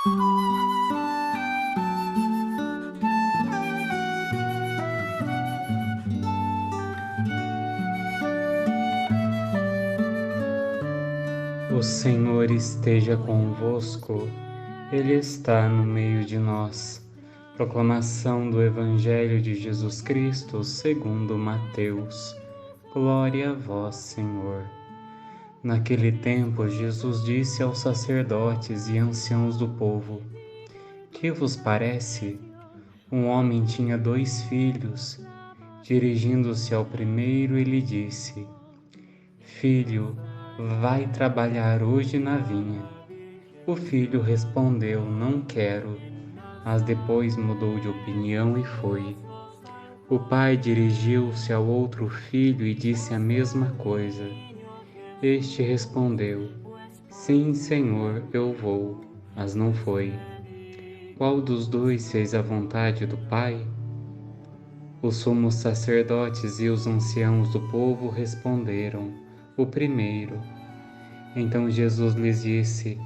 O Senhor esteja convosco, Ele está no meio de nós. Proclamação do Evangelho de Jesus Cristo segundo Mateus. Glória a vós, Senhor. Naquele tempo, Jesus disse aos sacerdotes e anciãos do povo: Que vos parece? Um homem tinha 2 filhos. Dirigindo-se ao primeiro, ele disse: Filho, vai trabalhar hoje na vinha. O filho respondeu: Não quero, mas depois mudou de opinião e foi. O pai dirigiu-se ao outro filho e disse a mesma coisa. Este respondeu: Sim, Senhor, eu vou, mas não foi. Qual dos 2 fez a vontade do pai? Os sumos sacerdotes e os anciãos do povo responderam: O primeiro. Então Jesus lhes disse: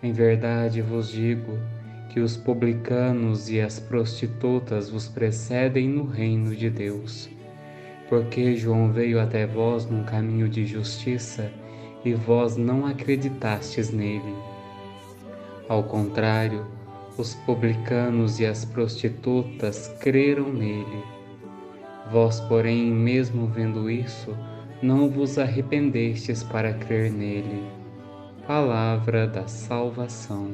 Em verdade vos digo que os publicanos e as prostitutas vos precedem no reino de Deus. Porque João veio até vós num caminho de justiça e vós não acreditastes nele. Ao contrário, os publicanos e as prostitutas creram nele. Vós, porém, mesmo vendo isso, não vos arrependestes para crer nele. Palavra da salvação.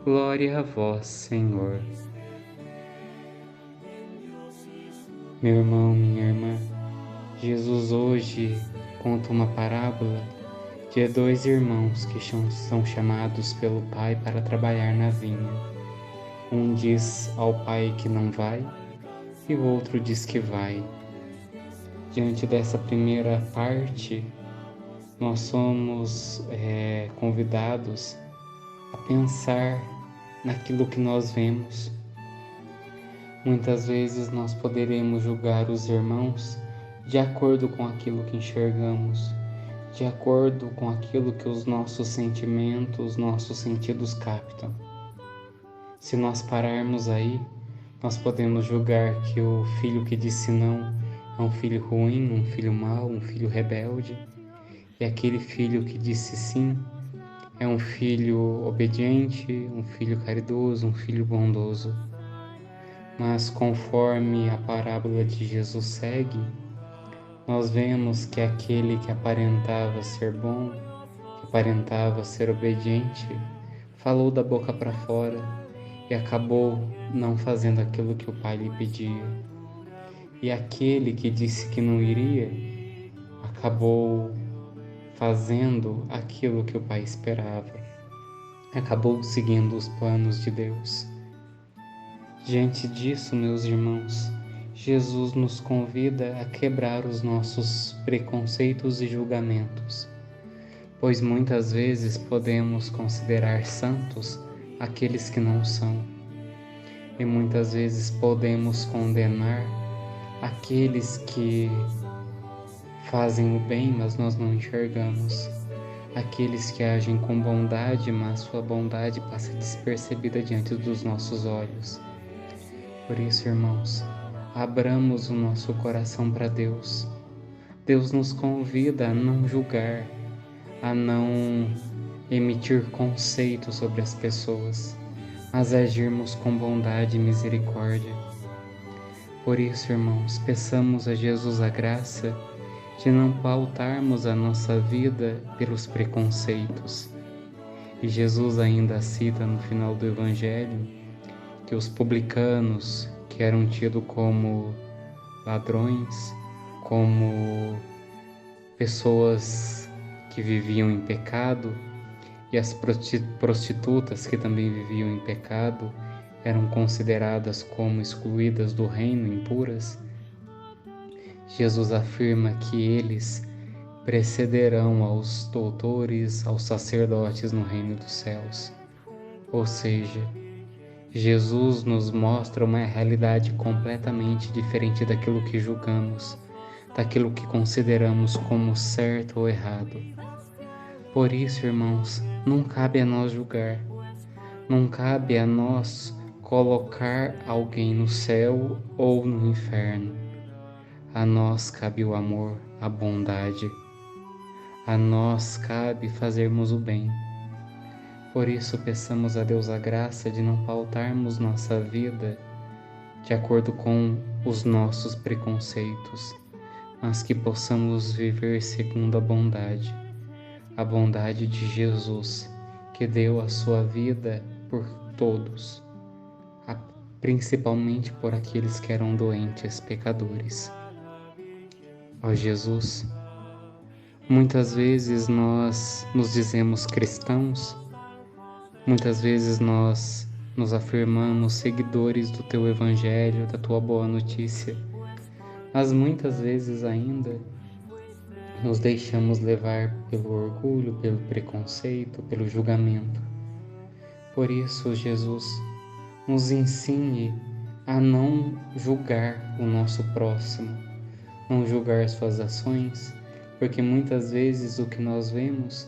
Glória a vós, Senhor. Meu irmão, minha irmã, Jesus hoje conta uma parábola de 2 irmãos que são chamados pelo pai para trabalhar na vinha. Um diz ao pai que não vai e o outro diz que vai. Diante dessa primeira parte, nós somos convidados a pensar naquilo que nós vemos. Muitas vezes nós poderemos julgar os irmãos de acordo com aquilo que enxergamos, de acordo com aquilo que os nossos sentimentos, nossos sentidos captam. Se nós pararmos aí, nós podemos julgar que o filho que disse não é um filho ruim, um filho mau, um filho rebelde, e aquele filho que disse sim é um filho obediente, um filho caridoso, um filho bondoso. Mas conforme a parábola de Jesus segue, nós vemos que aquele que aparentava ser bom, que aparentava ser obediente, falou da boca para fora e acabou não fazendo aquilo que o pai lhe pedia. E aquele que disse que não iria, acabou fazendo aquilo que o pai esperava. Acabou seguindo os planos de Deus. Diante disso, meus irmãos, Jesus nos convida a quebrar os nossos preconceitos e julgamentos, pois muitas vezes podemos considerar santos aqueles que não são, e muitas vezes podemos condenar aqueles que fazem o bem, mas nós não enxergamos, aqueles que agem com bondade, mas sua bondade passa despercebida diante dos nossos olhos. Por isso, irmãos, abramos o nosso coração para Deus. Deus nos convida a não julgar, a não emitir conceitos sobre as pessoas, mas agirmos com bondade e misericórdia. Por isso, irmãos, peçamos a Jesus a graça de não pautarmos a nossa vida pelos preconceitos. E Jesus ainda cita no final do Evangelho que os publicanos, que eram tidos como ladrões, como pessoas que viviam em pecado, e as prostitutas que também viviam em pecado, eram consideradas como excluídas do reino, impuras. Jesus afirma que eles precederão aos doutores, aos sacerdotes no reino dos céus. Ou seja, Jesus nos mostra uma realidade completamente diferente daquilo que julgamos, daquilo que consideramos como certo ou errado. Por isso, irmãos, não cabe a nós julgar, Não cabe a nós colocar alguém no céu ou no inferno. A nós cabe o amor, a bondade. A nós cabe fazermos o bem. Por isso, peçamos a Deus a graça de não pautarmos nossa vida de acordo com os nossos preconceitos, mas que possamos viver segundo a bondade de Jesus, que deu a sua vida por todos, principalmente por aqueles que eram doentes, pecadores. Ó Jesus, muitas vezes nós nos dizemos cristãos, muitas vezes nós nos afirmamos seguidores do Teu Evangelho, da Tua boa notícia, mas muitas vezes ainda nos deixamos levar pelo orgulho, pelo preconceito, pelo julgamento. Por isso, Jesus, nos ensine a não julgar o nosso próximo, não julgar suas ações, porque muitas vezes o que nós vemos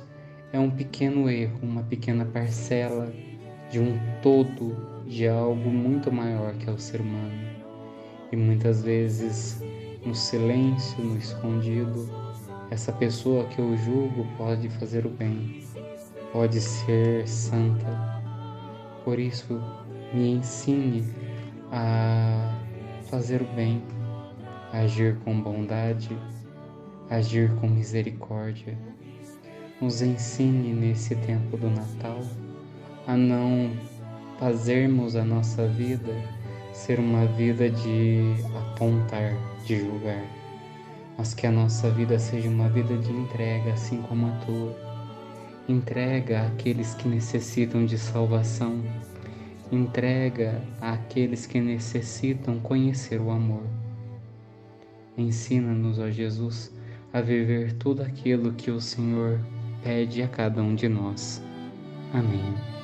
é um pequeno erro, uma pequena parcela de um todo, de algo muito maior que é o ser humano. E muitas vezes, no silêncio, no escondido, essa pessoa que eu julgo pode fazer o bem, pode ser santa. Por isso, me ensine a fazer o bem, a agir com bondade, a agir com misericórdia. Nos ensine nesse tempo do Natal a não fazermos a nossa vida ser uma vida de apontar, de julgar, mas que a nossa vida seja uma vida de entrega, assim como a tua. Entrega àqueles que necessitam de salvação, entrega àqueles que necessitam conhecer o amor. Ensina-nos, ó Jesus, a viver tudo aquilo que o Senhor pede a cada um de nós. Amém.